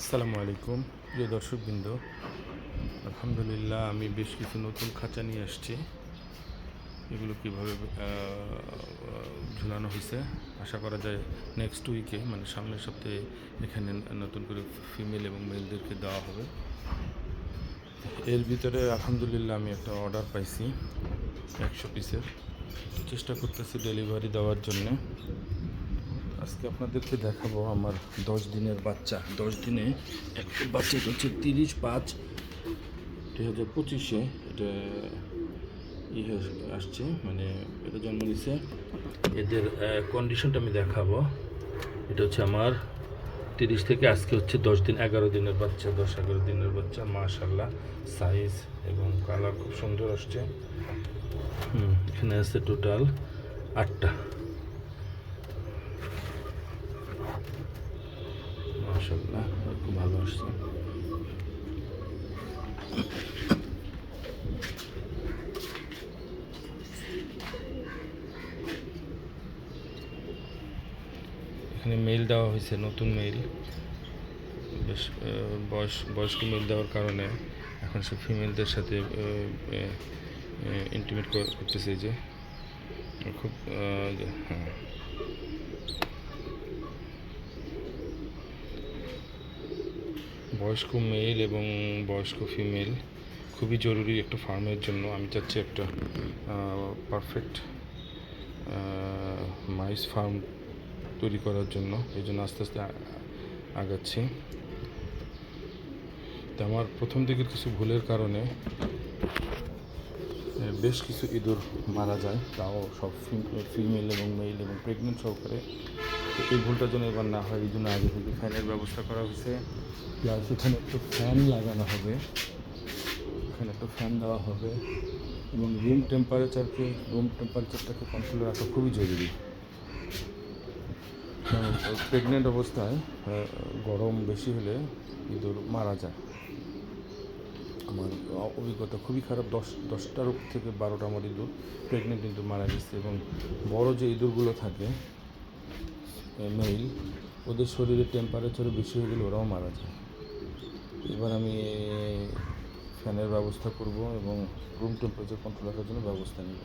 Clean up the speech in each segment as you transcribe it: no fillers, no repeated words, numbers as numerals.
আসসালামু আলাইকুম প্রিয় দর্শকবৃন্দ। আলহামদুলিল্লাহ, আমি বেশ কিছু নতুন খাঁচা নিয়ে আসছি। এগুলো কীভাবে ঝুলানো হয়েছে আশা করা যায় নেক্সট উইকে, মানে সামনের সপ্তাহে এখানে নতুন করে ফিমেল এবং মেলদেরকে দেওয়া হবে। এর ভিতরে আলহামদুলিল্লাহ আমি একটা অর্ডার পাইছি 100 পিসের। চেষ্টা করতেছি ডেলিভারি দেওয়ার জন্যে। আজকে আপনাদেরকে দেখাবো আমার 10 দিনের বাচ্চা। 10 দিনে একটা বাচ্চাটা হচ্ছে 30/5/2025 এটা আসছে, মানে এটা জন্ম নিছে। এদের কন্ডিশনটা আমি দেখাবো। এটা হচ্ছে আমার 30 থেকে আজকে হচ্ছে 10 দিন, 11 দিনের বাচ্চা, 10-11 দিনের বাচ্চা। মাশাআল্লাহ সাইজ এবং কালার খুব সুন্দর আসছে। এখানে আছে টোটাল 8টা। মাশাআল্লাহ খুব ভালো আসছে। এখানে মেল দেওয়া হয়েছে, নতুন মেল। বেশ বয়স্ক মেল দেওয়ার কারণে এখন সে ফিমেলদের সাথে ইন্টিমেট করতেছে। যে খুব হ্যাঁ, বয়স্ক মেল এবং বয়স্ক ফিমেল খুবই জরুরি একটা ফার্মের জন্য। আমি চাচ্ছি একটা পারফেক্ট মাইস ফার্ম তৈরি করার জন্য, এই জন্য আস্তে আস্তে আগাচ্ছি। তো আমার প্রথম দিকের কিছু ভুলের কারণে বেশ কিছু ইঁদুর মারা যায়, তাও সব ফিমেল এবং মেল এবং প্রেগনেন্ট সহকারে। তো এই ভুলটা যেন এবার না হয়, এই জন্য আগে থেকে ফ্যানের ব্যবস্থা করা হয়েছে। প্লাস এখানে একটু ফ্যান লাগানো হবে, এখানে একটু ফ্যান দেওয়া হবে এবং রুম টেম্পারেচারটাকে কন্ট্রোলে রাখা খুবই জরুরি। প্রেগনেন্ট অবস্থায় গরম বেশি হলে ইঁদুর মারা যায়। আমার অভিজ্ঞতা খুবই খারাপ। 10টার থেকে 12টা আমার ইঁদুর, প্রেগনেন্ট ইঁদুর মারা গেছে। এবং বড় যে ইঁদুরগুলো থাকে মেল, ওদের শরীরে টেম্পারেচারও বেশি হয়ে গেলে ওরাও মারা যায়। এবার আমি ফ্যানের ব্যবস্থা করব এবং রুম টেম্পারেচার কন্ট্রোল রাখার জন্য ব্যবস্থা নেব।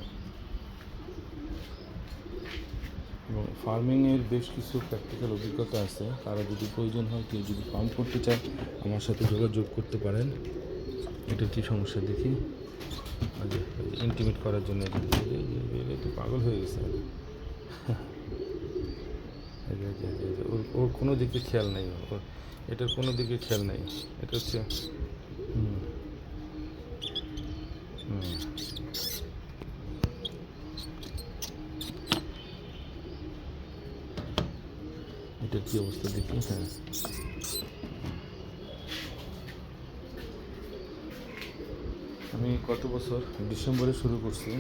এবং ফার্মিংয়ের বেশ কিছু প্র্যাকটিক্যাল অভিজ্ঞতা আছে। কারো যদি প্রয়োজন হয়, কেউ যদি ফার্ম করতে চায়, আমার সাথে যোগাযোগ করতে পারেন। এটা কী সমস্যা দেখি, ইন্টিমেট করার জন্য তো পাগল হয়ে গেছে। ওর কোনো দিকে খেয়াল নেই, এটার কোনো দিকে খেয়াল নেই। এটা হচ্ছে এটার কী অবস্থা দেখি। হ্যাঁ, আমি গত বছর ডিসেম্বরে শুরু করছি।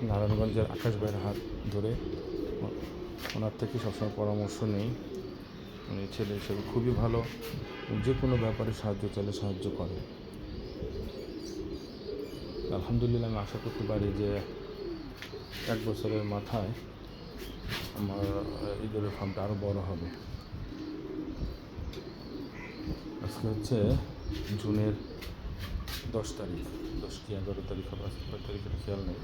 নারায়ণগঞ্জের আকাশ ভাইয়ের হাত ধরে, ওনার থেকে সবসময় পরামর্শ নেই। উনি ছেলে হিসেবে খুবই ভালো, যে কোনো ব্যাপারে সাহায্য চাইলে সাহায্য করে। আলহামদুলিল্লাহ, আমি আশা করতে পারি যে 1 বছরের মাথায় আমার ইঁদুরের ফার্মটা আরও বড় হবে। আজকে হচ্ছে জুনের 10 তারিখ, 10 কি 11 তারিখ হবে, আজকে কত তারিখের খেয়াল নেই।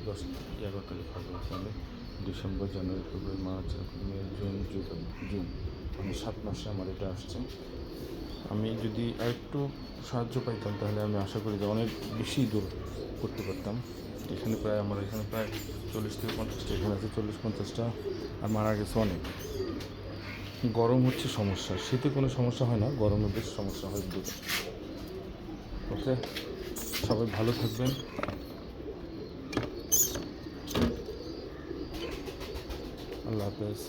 10 কি 11 তারিখ হবে তাহলে ডিসেম্বর, জানুয়ারি, ফেব্রুয়ারি, মার্চ, এপ্রিল, মে, জুন মানে 7 মাসে আমার এটা আসছে। আমি যদি আরেকটু সাহায্য পাইতাম তাহলে আমি আশা করি যে অনেক বেশি দূর করতে পারতাম। এখানে প্রায় 40 থেকে 50টা, এখানে আছে 40-50টা, আর মারা গেছে অনেক। গরম হচ্ছে সমস্যা, শীতে কোনো সমস্যা হয় না, গরমে বেশ সমস্যা হয় দূরে। ওকে, সবাই ভালো থাকবেন। আল্লাহ হাফেজ।